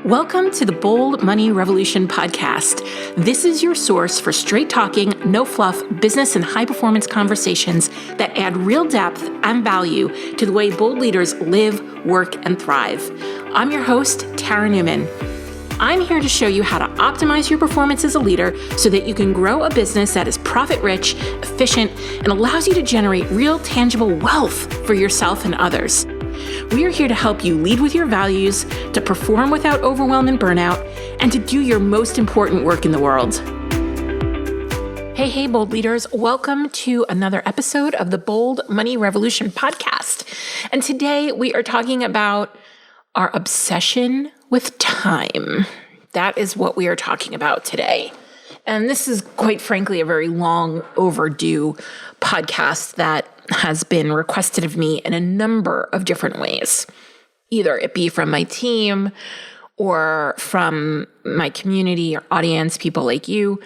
Welcome to the Bold Money Revolution podcast. This is your source for straight talking, no fluff, business and high performance conversations that add real depth and value to the way bold leaders live, work, and thrive. I'm your host, Tara Newman. I'm here to show you how to optimize your performance as a leader so that you can grow a business that is profit-rich, efficient, and allows you to generate real, tangible wealth for yourself and others. We are here to help you lead with your values, to perform without overwhelm and burnout, and to do your most important work in the world. Hey, bold leaders. Welcome to another episode of the Bold Money Revolution podcast. And today we are talking about our obsession with time. That is what we are talking about today. And this is quite frankly a very long overdue podcast that has been requested of me in a number of different ways. Either it be from my team or from my community or audience, people like you.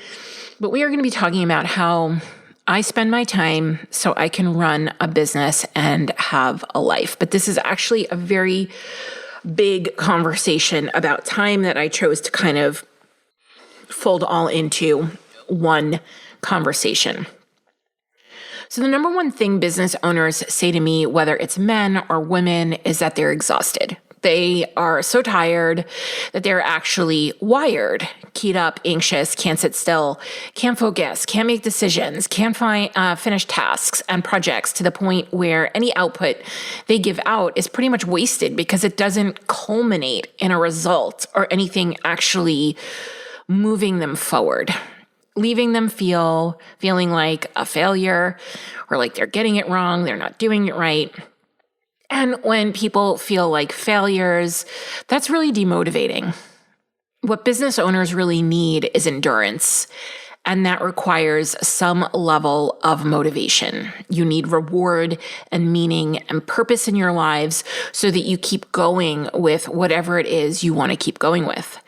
But we are going to be talking about how I spend my time so I can run a business and have a life. But this is actually a very big conversation about time that I chose to kind of fold all into one conversation. So the number one thing business owners say to me, whether it's men or women, is that they're exhausted. They are so tired that they're actually wired, keyed up, anxious, can't sit still, can't focus, can't make decisions, can't finish tasks and projects to the point where any output they give out is pretty much wasted because it doesn't culminate in a result or anything actually moving them forward, leaving them feeling like a failure or like they're getting it wrong, they're not doing it right. And when people feel like failures, that's really demotivating. What business owners really need is endurance, and that requires some level of motivation. You need reward and meaning and purpose in your lives so that you keep going with whatever it is you want to keep going with.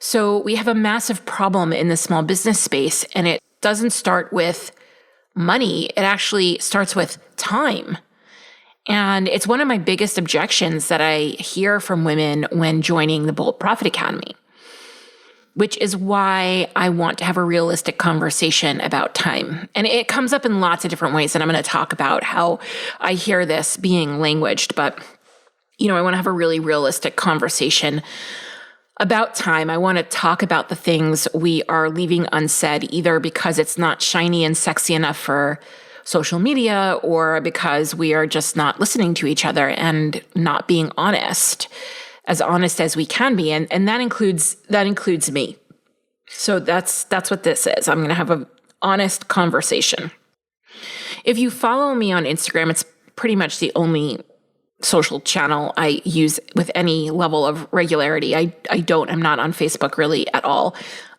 So we have a massive problem in the small business space, and it doesn't start with money. It actually starts with time. And it's one of my biggest objections that I hear from women when joining the Bold Profit Academy, which is why I want to have a realistic conversation about time. And it comes up in lots of different ways, and I'm going to talk about how I hear this being languaged. But, I want to have a really realistic conversation about time. I want to talk about the things we are leaving unsaid, either because it's not shiny and sexy enough for social media or because we are just not listening to each other and not being honest as we can be. And that includes me. So that's what this is. I'm going to have an honest conversation. If you follow me on Instagram, it's pretty much the only social channel I use with any level of regularity. I'm not on Facebook really at all.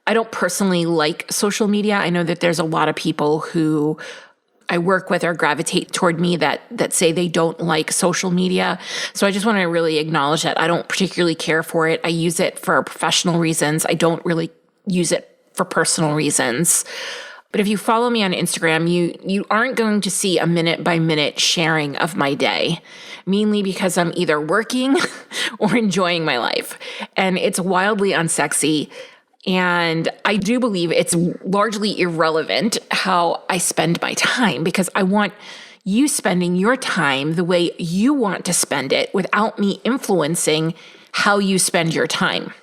I don't personally like social media. I know that there's a lot of people who I work with or gravitate toward me that say they don't like social media. So I just want to really acknowledge that I don't particularly care for it. I use it for professional reasons. I don't really use it for personal reasons. But if you follow me on Instagram, you aren't going to see a minute by minute sharing of my day, mainly because I'm either working or enjoying my life. And it's wildly unsexy. And I do believe it's largely irrelevant how I spend my time because I want you spending your time the way you want to spend it without me influencing how you spend your time.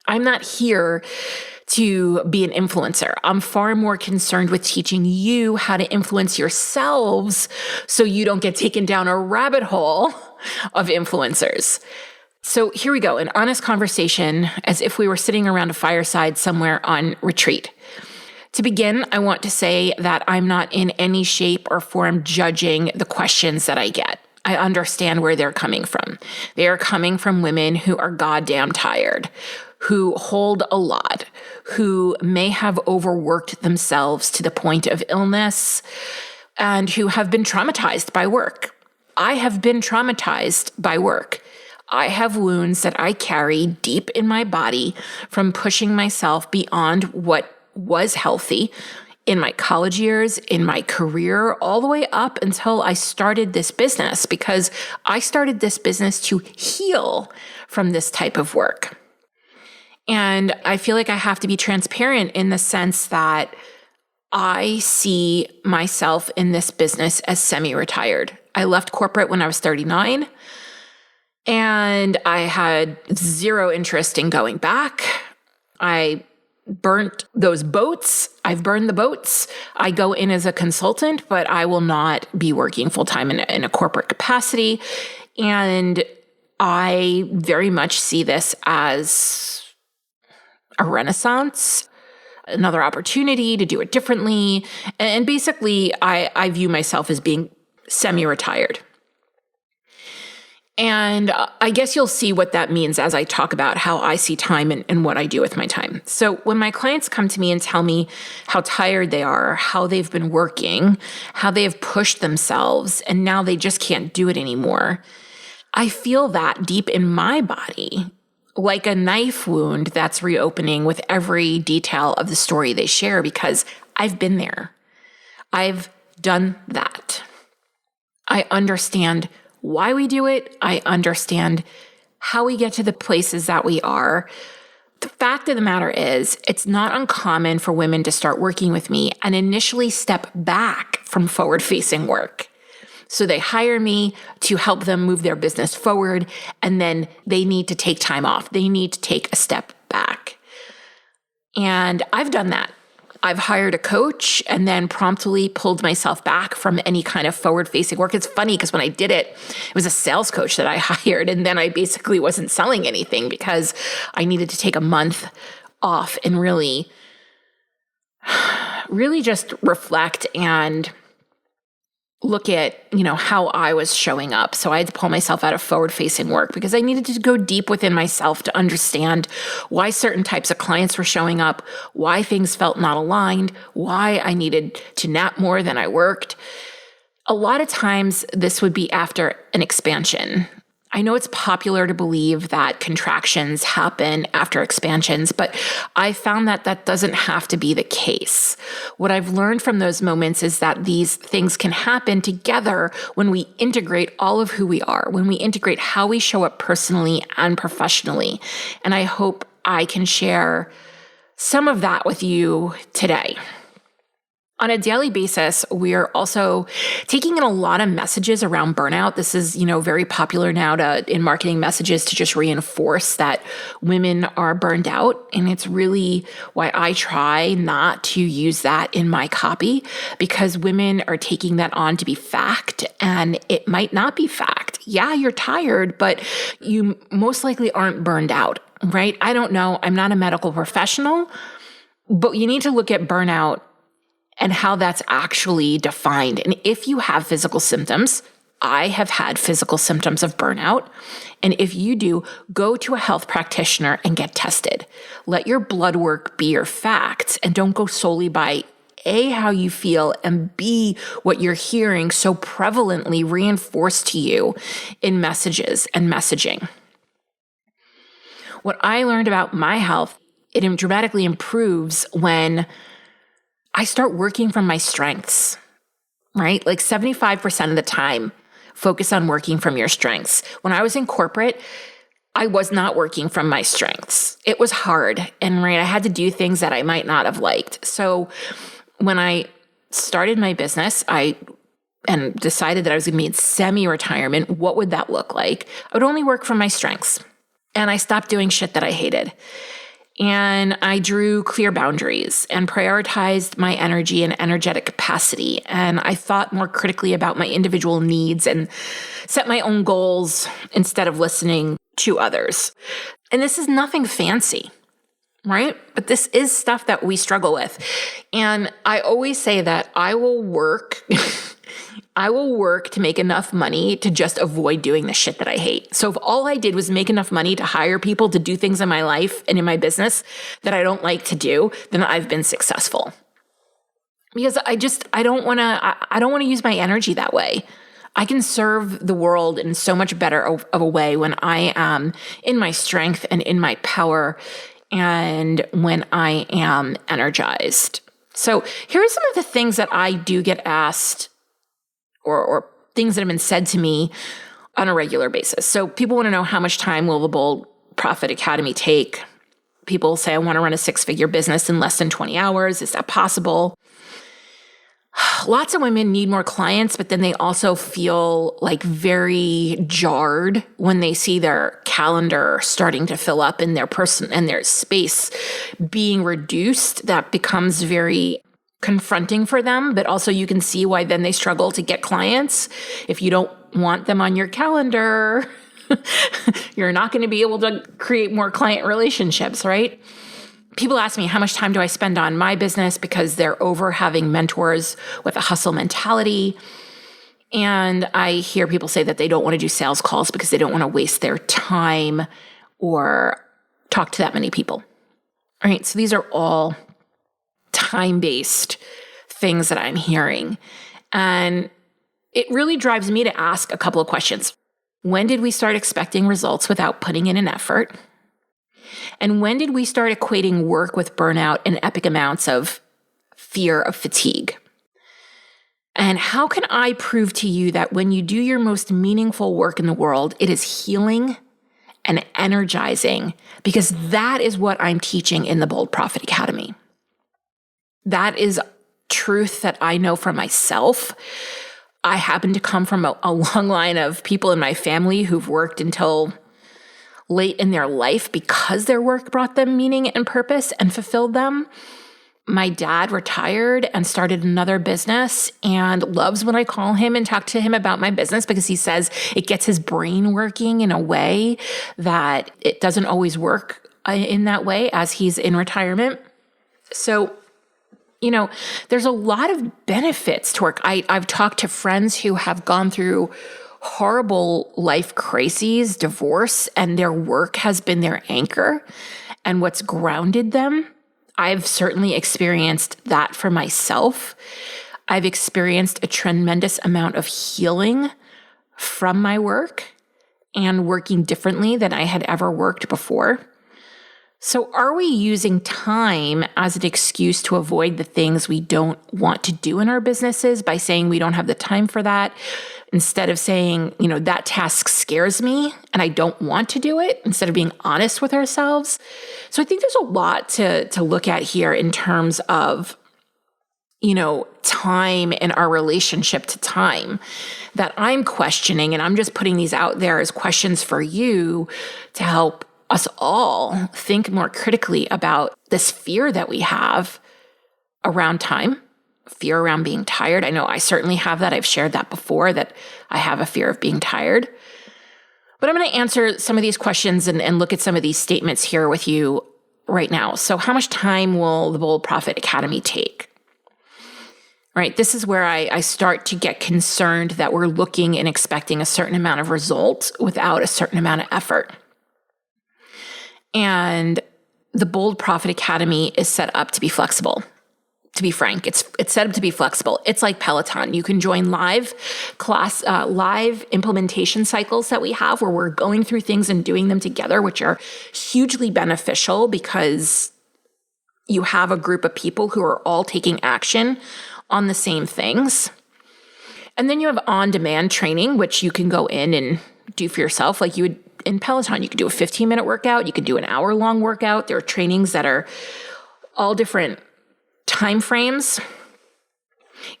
I'm not here to be an influencer. I'm far more concerned with teaching you how to influence yourselves so you don't get taken down a rabbit hole of influencers. So here we go, an honest conversation as if we were sitting around a fireside somewhere on retreat. To begin, I want to say that I'm not in any shape or form judging the questions that I get. I understand where they're coming from. They are coming from women who are goddamn tired, who hold a lot, who may have overworked themselves to the point of illness, and who have been traumatized by work. I have been traumatized by work. I have wounds that I carry deep in my body from pushing myself beyond what was healthy in my college years, in my career, all the way up until I started this business, because I started this business to heal from this type of work. And I feel like I have to be transparent in the sense that I see myself in this business as semi-retired. I left corporate when I was 39, and I had zero interest in going back. I burnt those boats. I've burned the boats. I go in as a consultant, but I will not be working full-time in a corporate capacity. And I very much see this as a renaissance, another opportunity to do it differently. And basically, I view myself as being semi-retired. And I guess you'll see what that means as I talk about how I see time and what I do with my time. So when my clients come to me and tell me how tired they are, how they've been working, how they have pushed themselves, and now they just can't do it anymore, I feel that deep in my body, like a knife wound that's reopening with every detail of the story they share, because I've been there. I've done that. I understand why we do it. I understand how we get to the places that we are. The fact of the matter is, it's not uncommon for women to start working with me and initially step back from forward-facing work. So they hire me to help them move their business forward, and then they need to take time off. They need to take a step back. And I've done that. I've hired a coach and then promptly pulled myself back from any kind of forward-facing work. It's funny because when I did it, it was a sales coach that I hired, and then I basically wasn't selling anything because I needed to take a month off and really just reflect and look at, how I was showing up. So I had to pull myself out of forward-facing work because I needed to go deep within myself to understand why certain types of clients were showing up, why things felt not aligned, why I needed to nap more than I worked. A lot of times this would be after an expansion. I know it's popular to believe that contractions happen after expansions, but I found that that doesn't have to be the case. What I've learned from those moments is that these things can happen together when we integrate all of who we are, when we integrate how we show up personally and professionally. And I hope I can share some of that with you today. On a daily basis, we're also taking in a lot of messages around burnout. This is, very popular now in marketing messages to just reinforce that women are burned out. And it's really why I try not to use that in my copy, because women are taking that on to be fact, and it might not be fact. Yeah, you're tired, but you most likely aren't burned out, right? I don't know. I'm not a medical professional, but you need to look at burnout and how that's actually defined. And if you have physical symptoms, I have had physical symptoms of burnout. And if you do, go to a health practitioner and get tested. Let your blood work be your facts, and don't go solely by A, how you feel, and B, what you're hearing so prevalently reinforced to you in messages and messaging. What I learned about my health, it dramatically improves when I start working from my strengths, right? Like 75% of the time, focus on working from your strengths. When I was in corporate, I was not working from my strengths. It was hard, and I had to do things that I might not have liked. So when I started my business, and decided that I was going to be in semi-retirement, what would that look like? I would only work from my strengths, and I stopped doing shit that I hated. And I drew clear boundaries and prioritized my energy and energetic capacity. And I thought more critically about my individual needs and set my own goals instead of listening to others. And this is nothing fancy, right? But this is stuff that we struggle with. And I always say that I will work to make enough money to just avoid doing the shit that I hate. So if all I did was make enough money to hire people to do things in my life and in my business that I don't like to do, then I've been successful. Because I don't want to use my energy that way. I can serve the world in so much better of a way when I am in my strength and in my power, and when I am energized. So here are some of the things that I do get asked, or things that have been said to me on a regular basis. So people want to know, how much time will the Bold Profit Academy take? People say, I want to run a 6-figure business in less than 20 hours. Is that possible? Lots of women need more clients, but then they also feel like very jarred when they see their calendar starting to fill up and their space being reduced. That becomes very confronting for them, but also you can see why then they struggle to get clients. If you don't want them on your calendar, you're not going to be able to create more client relationships, right? People ask me, how much time do I spend on my business because they're over having mentors with a hustle mentality. And I hear people say that they don't want to do sales calls because they don't want to waste their time or talk to that many people. All right, so these are all time-based things that I'm hearing. And it really drives me to ask a couple of questions. When did we start expecting results without putting in an effort? And when did we start equating work with burnout and epic amounts of fear of fatigue? And how can I prove to you that when you do your most meaningful work in the world, it is healing and energizing? Because that is what I'm teaching in the Bold Profit Academy. That is truth that I know for myself. I happen to come from a long line of people in my family who've worked until late in their life because their work brought them meaning and purpose and fulfilled them. My dad retired and started another business and loves when I call him and talk to him about my business because he says it gets his brain working in a way that it doesn't always work in that way as he's in retirement. So, there's a lot of benefits to work. I've talked to friends who have gone through horrible life crises, divorce, and their work has been their anchor and what's grounded them. I've certainly experienced that for myself. I've experienced a tremendous amount of healing from my work and working differently than I had ever worked before. So are we using time as an excuse to avoid the things we don't want to do in our businesses by saying we don't have the time for that, instead of saying, that task scares me and I don't want to do it, instead of being honest with ourselves? So I think there's a lot to look at here in terms of, time and our relationship to time that I'm questioning. And I'm just putting these out there as questions for you to help us all think more critically about this fear that we have around time, fear around being tired. I know I certainly have that. I've shared that before, that I have a fear of being tired. But I'm going to answer some of these questions and look at some of these statements here with you right now. So how much time will the Bold Profit Academy take? Right, this is where I start to get concerned that we're looking and expecting a certain amount of results without a certain amount of effort. And the Bold Profit Academy is set up to be flexible. To be frank, it's set up to be flexible. It's like Peloton. You can join live implementation cycles that we have where we're going through things and doing them together, which are hugely beneficial because you have a group of people who are all taking action on the same things. And then you have on-demand training, which you can go in and do for yourself. Like you would in Peloton, you could do a 15-minute workout. You could do an hour-long workout. There are trainings that are all different time frames.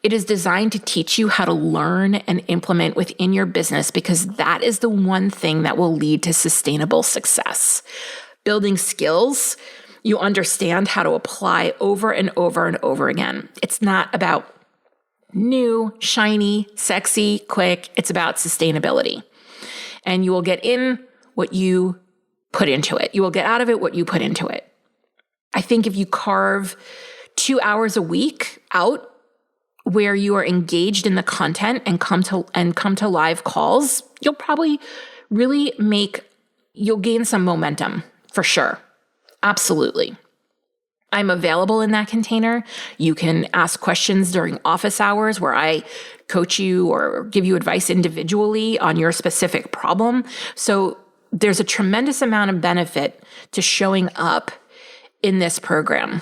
It is designed to teach you how to learn and implement within your business because that is the one thing that will lead to sustainable success. Building skills you understand how to apply over and over and over again. It's not about new, shiny, sexy, quick. It's about sustainability. And you will get in what you put into it. You will get out of it what you put into it. I think if you carve 2 hours a week out where you are engaged in the content and come to live calls, you'll probably really you'll gain some momentum for sure. Absolutely. I'm available in that container. You can ask questions during office hours where I coach you or give you advice individually on your specific problem. So there's a tremendous amount of benefit to showing up in this program.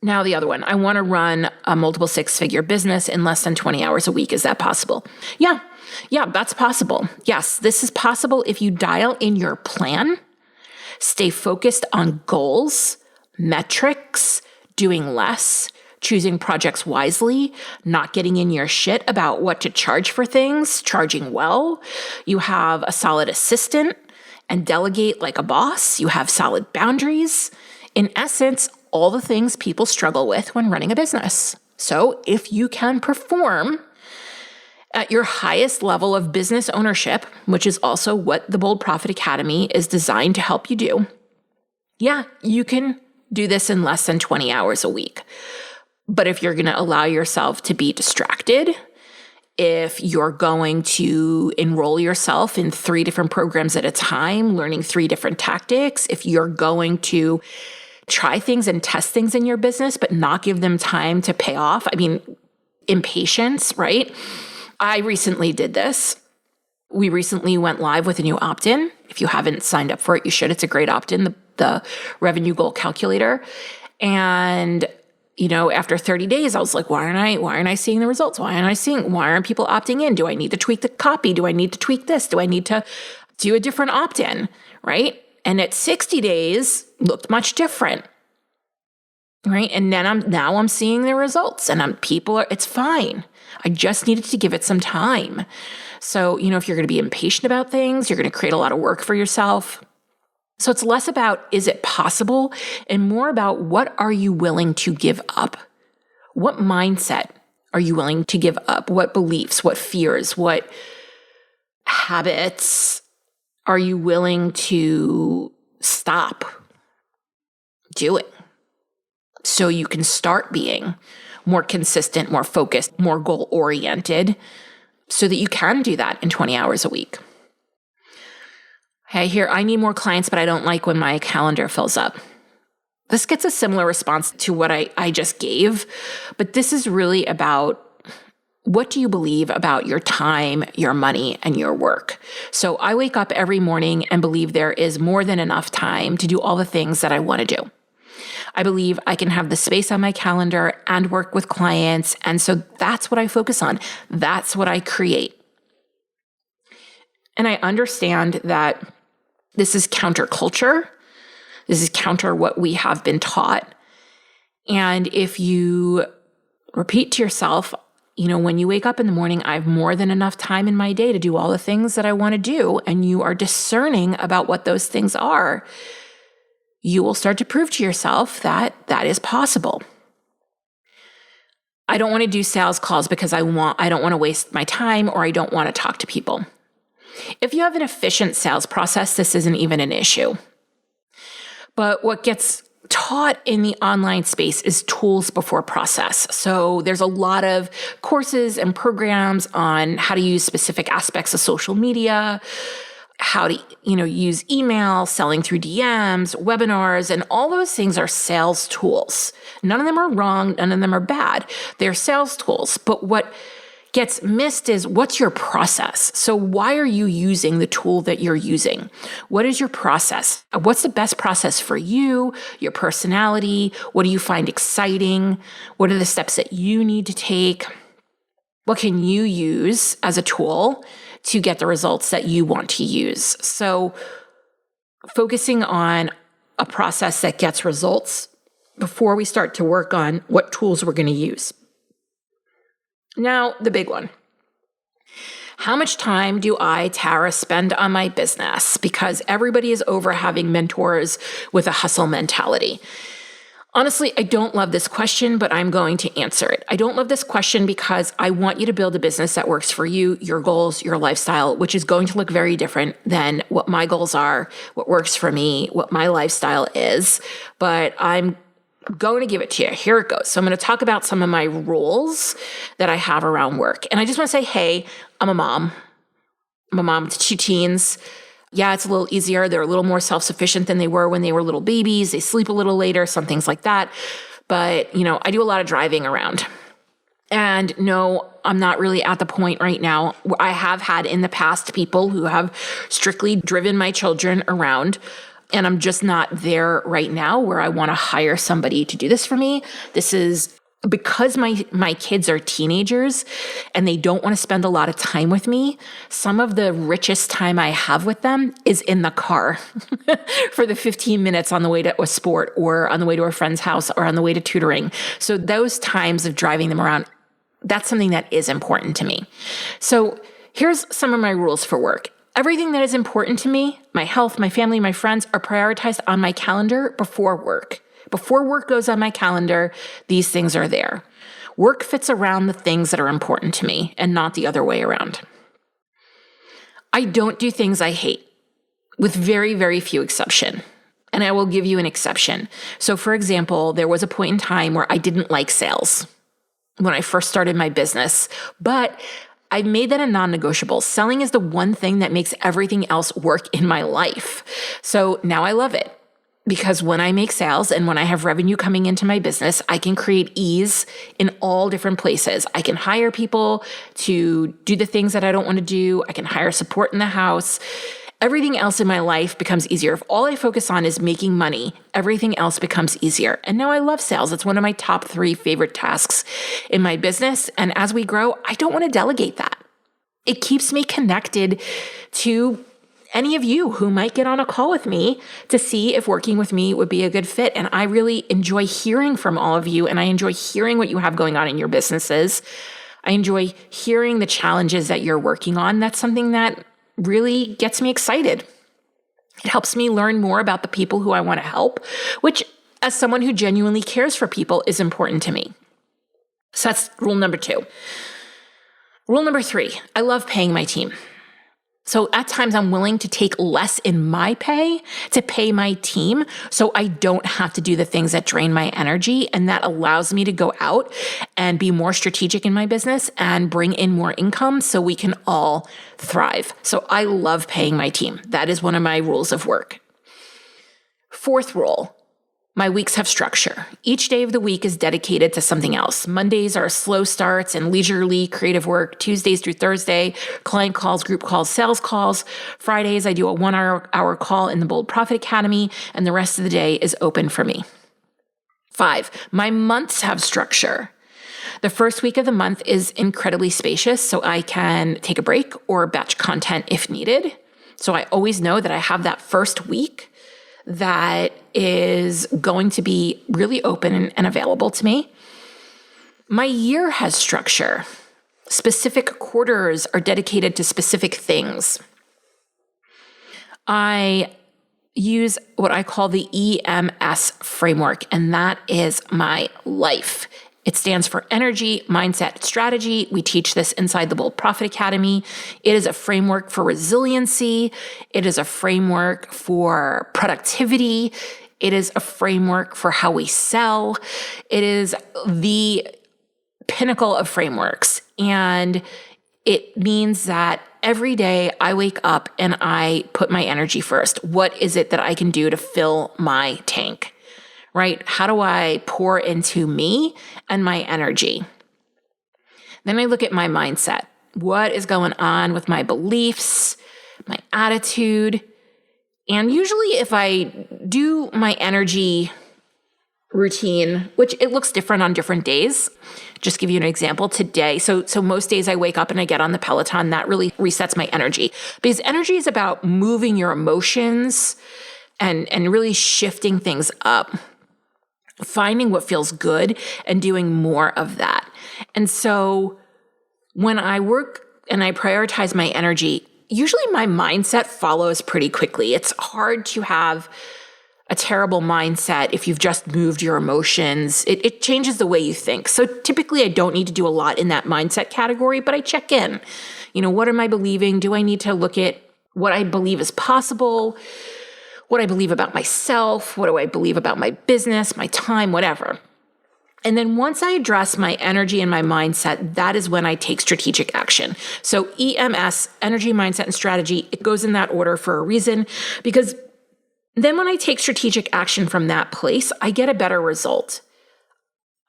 Now, the other one, I want to run a multiple six-figure business in less than 20 hours a week. Is that possible? Yeah, that's possible. Yes, this is possible if you dial in your plan, Stay focused on goals, metrics, doing less, choosing projects wisely, not getting in your shit about what to charge for things, charging well. You have a solid assistant and delegate like a boss. You have solid boundaries. In essence, all the things people struggle with when running a business. So if you can perform at your highest level of business ownership, which is also what the Bold Profit Academy is designed to help you do, yeah, you can do this in less than 20 hours a week. But if you're going to allow yourself to be distracted, if you're going to enroll yourself in 3 different programs at a time, learning 3 different tactics, if you're going to try things and test things in your business, but not give them time to pay off, impatience, right? I recently did this. We recently went live with a new opt-in. If you haven't signed up for it, you should. It's a great opt-in, the revenue goal calculator. And after 30 days, I was like, why aren't I seeing the results? Why aren't people opting in? Do I need to tweak the copy? Do I need to tweak this? Do I need to do a different opt-in? Right? And at 60 days, looked much different. Right? And then I'm seeing the results and it's fine. I just needed to give it some time. So, if you're going to be impatient about things, you're going to create a lot of work for yourself. So it's less about, is it possible? And more about, what are you willing to give up? What mindset are you willing to give up? What beliefs, what fears, what habits are you willing to stop doing so you can start being more consistent, more focused, more goal-oriented so that you can do that in 20 hours a week? Hey, I need more clients, but I don't like when my calendar fills up. This gets a similar response to what I just gave, but this is really about, what do you believe about your time, your money, and your work? So I wake up every morning and believe there is more than enough time to do all the things that I want to do. I believe I can have the space on my calendar and work with clients. And so that's what I focus on. That's what I create. And I understand that this is counterculture. This is counter what we have been taught. And if you repeat to yourself, when you wake up in the morning, I have more than enough time in my day to do all the things that I want to do, and you are discerning about what those things are, you will start to prove to yourself that that is possible. I don't want to do sales calls because I don't want to waste my time, or I don't want to talk to people. If you have an efficient sales process, this isn't even an issue. But what gets taught in the online space is tools before process. So there's a lot of courses and programs on how to use specific aspects of social media, how to, use email, selling through DMs, webinars, and all those things are sales tools. None of them are wrong. None of them are bad. They're sales tools. But what gets missed is, what's your process? So why are you using the tool that you're using? What is your process? What's the best process for you, your personality? What do you find exciting? What are the steps that you need to take? What can you use as a tool to get the results that you want to use? So focusing on a process that gets results before we start to work on what tools we're going to use. Now, the big one. How much time do I, Tara, spend on my business? Because everybody is over having mentors with a hustle mentality. Honestly, I don't love this question, but I'm going to answer it. I don't love this question because I want you to build a business that works for you, your goals, your lifestyle, which is going to look very different than what my goals are, what works for me, what my lifestyle is. But I'm going to give it to you. Here it goes. So I'm going to talk about some of my rules that I have around work. And I just want to say, hey, I'm a mom. I'm a mom to 2 teens. Yeah, it's a little easier. They're a little more self-sufficient than they were when they were little babies. They sleep a little later, some things like that. But, I do a lot of driving around. And no, I'm not really at the point right now. I have had in the past people who have strictly driven my children around. And I'm just not there right now where I want to hire somebody to do this for me. This is because my kids are teenagers and they don't want to spend a lot of time with me, some of the richest time I have with them is in the car for the 15 minutes on the way to a sport or on the way to a friend's house or on the way to tutoring. So those times of driving them around, that's something that is important to me. So here's some of my rules for work. Everything that is important to me, my health, my family, my friends, are prioritized on my calendar before work. Before work goes on my calendar, these things are there. Work fits around the things that are important to me and not the other way around. I don't do things I hate, with very, very few exceptions. And I will give you an exception. So for example, there was a point in time where I didn't like sales when I first started my business, but I made that a non-negotiable. Selling is the one thing that makes everything else work in my life. So now I love it. Because when I make sales and when I have revenue coming into my business, I can create ease in all different places. I can hire people to do the things that I don't want to do. I can hire support in the house. Everything else in my life becomes easier. If all I focus on is making money, everything else becomes easier. And now I love sales. It's one of my top 3 favorite tasks in my business. And as we grow, I don't want to delegate that. It keeps me connected to any of you who might get on a call with me to see if working with me would be a good fit. And I really enjoy hearing from all of you, and I enjoy hearing what you have going on in your businesses. I enjoy hearing the challenges that you're working on. That's something that really gets me excited. It helps me learn more about the people who I want to help, which, as someone who genuinely cares for people, is important to me. So that's rule number 2. Rule number 3, I love paying my team. So at times I'm willing to take less in my pay to pay my team so I don't have to do the things that drain my energy. And that allows me to go out and be more strategic in my business and bring in more income so we can all thrive. So I love paying my team. That is one of my rules of work. 4th rule. My weeks have structure. Each day of the week is dedicated to something else. Mondays are slow starts and leisurely creative work. Tuesdays through Thursday, client calls, group calls, sales calls. Fridays, I do a 1-hour call in the Bold Profit Academy, and the rest of the day is open for me. 5, my months have structure. The first week of the month is incredibly spacious, so I can take a break or batch content if needed. So I always know that I have that first week that is going to be really open and available to me. My year has structure. Specific quarters are dedicated to specific things. I use what I call the EMS framework, and that is my life. It stands for energy, mindset, strategy. We teach this inside the Bold Profit Academy. It is a framework for resiliency. It is a framework for productivity. It is a framework for how we sell. It is the pinnacle of frameworks. And it means that every day I wake up and I put my energy first. What is it that I can do to fill my tank? Right? How do I pour into me and my energy? Then I look at my mindset. What is going on with my beliefs, my attitude? And usually if I do my energy routine, which it looks different on different days, just give you an example today. So most days I wake up and I get on the Peloton. That really resets my energy, because energy is about moving your emotions and really shifting things up. Finding what feels good and doing more of that. And so when I work and I prioritize my energy, usually my mindset follows pretty quickly. It's hard to have a terrible mindset if you've just moved your emotions. It changes the way you think. So typically I don't need to do a lot in that mindset category, but I check in. What am I believing? Do I need to look at what I believe is possible? What I believe about myself, what do I believe about my business, my time, whatever. And then once I address my energy and my mindset, that is when I take strategic action. So EMS, energy, mindset, and strategy, it goes in that order for a reason, because then when I take strategic action from that place, I get a better result.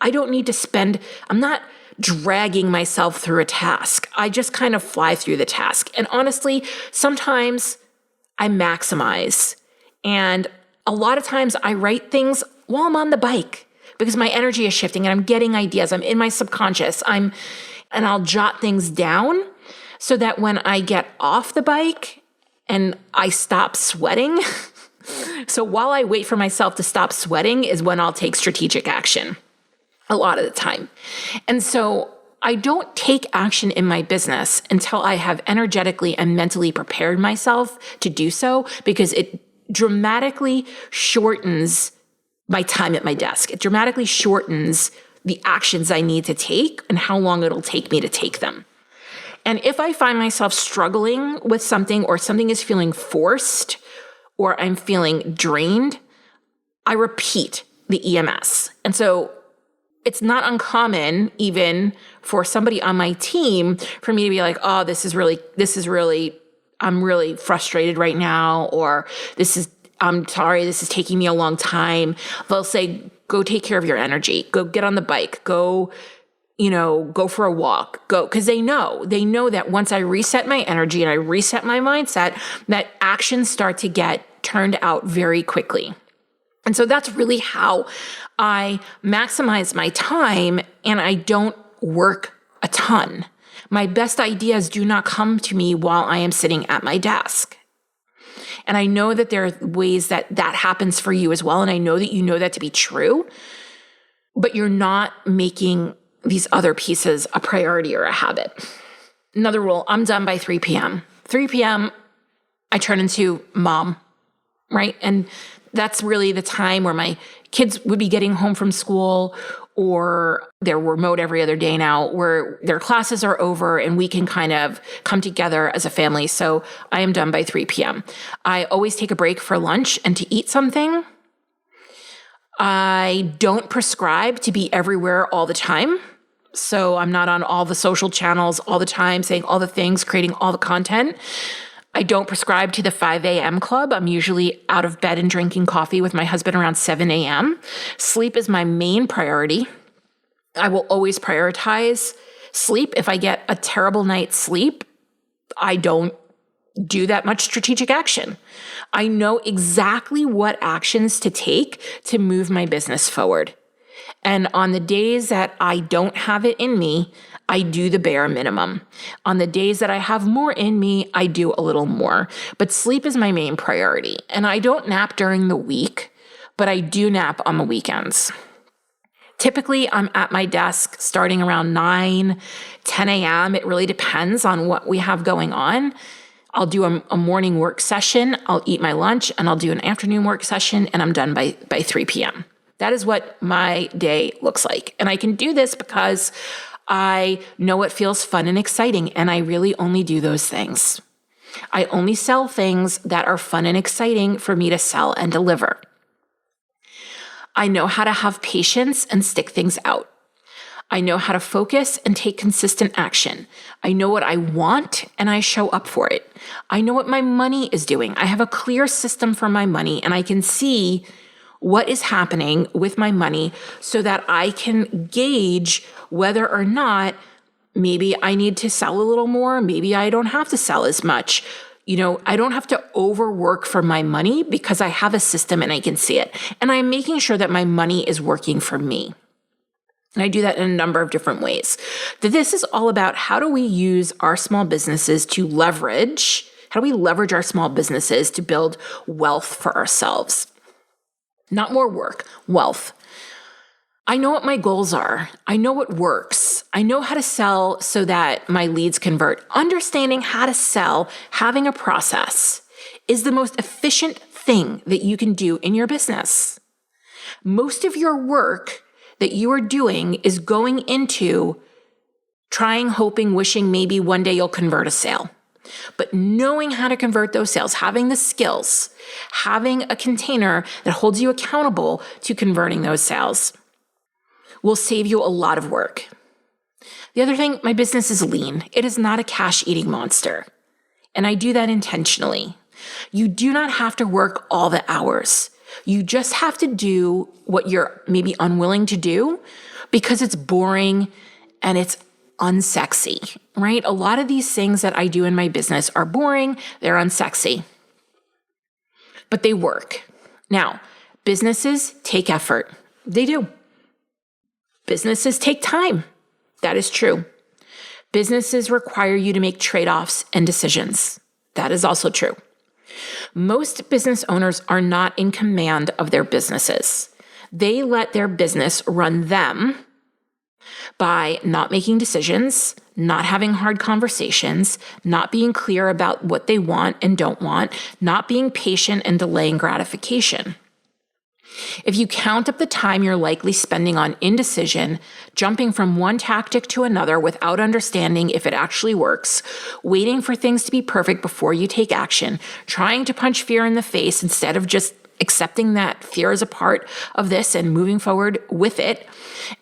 I don't need to I'm not dragging myself through a task. I just kind of fly through the task. And honestly, sometimes I maximize. And a lot of times I write things while I'm on the bike, because my energy is shifting and I'm getting ideas. I'm in my subconscious. And I'll jot things down so that when I get off the bike and I stop sweating, so while I wait for myself to stop sweating is when I'll take strategic action a lot of the time. And so I don't take action in my business until I have energetically and mentally prepared myself to do so, because it dramatically shortens my time at my desk. It dramatically shortens the actions I need to take and how long it'll take me to take them. And if I find myself struggling with something, or something is feeling forced, or I'm feeling drained, I repeat the EMS. And so it's not uncommon even for somebody on my team for me to be like, oh, I'm really frustrated right now, or I'm sorry, this is taking me a long time. They'll say, go take care of your energy, go get on the bike, go for a walk, because they know that once I reset my energy and I reset my mindset, that actions start to get turned out very quickly. And so that's really how I maximize my time, and I don't work a ton. My best ideas do not come to me while I am sitting at my desk. And I know that there are ways that happens for you as well. And I know that you know that to be true, but you're not making these other pieces a priority or a habit. Another rule, I'm done by 3 p.m. 3 p.m., I turn into mom, right? And that's really the time where my kids would be getting home from school, or they're remote every other day now, where their classes are over and we can kind of come together as a family. So I am done by 3 p.m. I always take a break for lunch and to eat something. I don't prescribe to be everywhere all the time. So I'm not on all the social channels all the time, saying all the things, creating all the content. I don't prescribe to the 5 a.m. club. I'm usually out of bed and drinking coffee with my husband around 7 a.m. Sleep is my main priority. I will always prioritize sleep. If I get a terrible night's sleep, I don't do that much strategic action. I know exactly what actions to take to move my business forward. And on the days that I don't have it in me, I do the bare minimum. On the days that I have more in me, I do a little more. But sleep is my main priority. And I don't nap during the week, but I do nap on the weekends. Typically, I'm at my desk starting around 9, 10 a.m. It really depends on what we have going on. I'll do a morning work session, I'll eat my lunch, and I'll do an afternoon work session, and I'm done by 3 p.m. That is what my day looks like. And I can do this because I know it feels fun and exciting, and I really only do those things. I only sell things that are fun and exciting for me to sell and deliver. I know how to have patience and stick things out. I know how to focus and take consistent action. I know what I want, and I show up for it. I know what my money is doing. I have a clear system for my money, and I can see what is happening with my money so that I can gauge whether or not maybe I need to sell a little more. Maybe I don't have to sell as much. I don't have to overwork for my money because I have a system and I can see it. And I'm making sure that my money is working for me. And I do that in a number of different ways. This is all about how do we use our small businesses to leverage, how do we leverage our small businesses to build wealth for ourselves? Not more work, wealth. I know what my goals are. I know what works. I know how to sell so that my leads convert. Understanding how to sell, having a process is the most efficient thing that you can do in your business. Most of your work that you are doing is going into trying, hoping, wishing maybe one day you'll convert a sale. But knowing how to convert those sales, having the skills, having a container that holds you accountable to converting those sales will save you a lot of work. The other thing, my business is lean. It is not a cash-eating monster. And I do that intentionally. You do not have to work all the hours. You just have to do what you're maybe unwilling to do because it's boring and it's unsexy, right? A lot of these things that I do in my business are boring, they're unsexy, but they work. Now, businesses take effort. They do. Businesses take time. That is true. Businesses require you to make trade-offs and decisions. That is also true. Most business owners are not in command of their businesses. They let their business run them by not making decisions, not having hard conversations, not being clear about what they want and don't want, not being patient and delaying gratification. If you count up the time you're likely spending on indecision, jumping from one tactic to another without understanding if it actually works, waiting for things to be perfect before you take action, trying to punch fear in the face instead of just accepting that fear is a part of this and moving forward with it,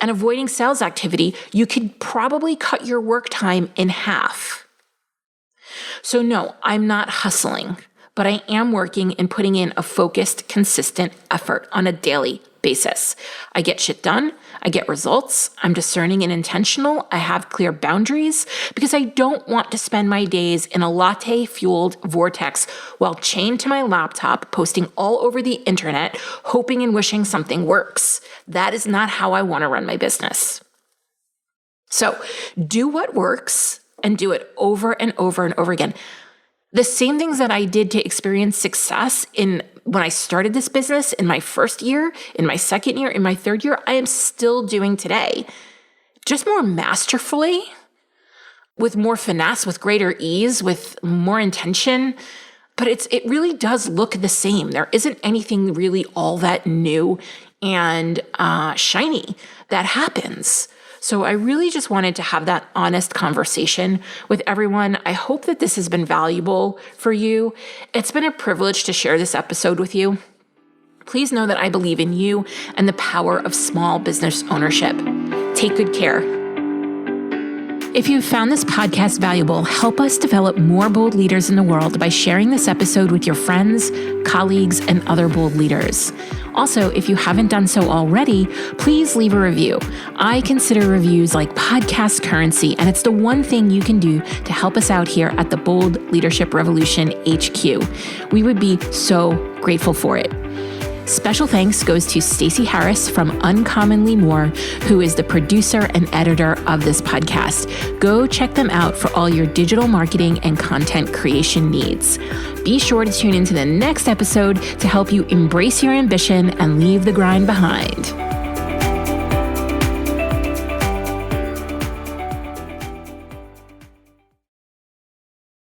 and avoiding sales activity, you could probably cut your work time in half. So no, I'm not hustling, but I am working and putting in a focused, consistent effort on a daily basis. I get shit done. I get results. I'm discerning and intentional. I have clear boundaries because I don't want to spend my days in a latte-fueled vortex while chained to my laptop, posting all over the internet, hoping and wishing something works. That is not how I want to run my business. So do what works and do it over and over and over again. The same things that I did to experience success when I started this business in my first year, in my second year, in my third year, I am still doing today. Just more masterfully, with more finesse, with greater ease, with more intention. But it really does look the same. There isn't anything really all that new and shiny that happens. So I really just wanted to have that honest conversation with everyone. I hope that this has been valuable for you. It's been a privilege to share this episode with you. Please know that I believe in you and the power of small business ownership. Take good care. If you found this podcast valuable, help us develop more bold leaders in the world by sharing this episode with your friends, colleagues, and other bold leaders. Also, if you haven't done so already, please leave a review. I consider reviews like podcast currency, and it's the one thing you can do to help us out here at the Bold Leadership Revolution HQ. We would be so grateful for it. Special thanks goes to Stacey Harris from Uncommonly More, who is the producer and editor of this podcast. Go check them out for all your digital marketing and content creation needs. Be sure to tune into the next episode to help you embrace your ambition and leave the grind behind.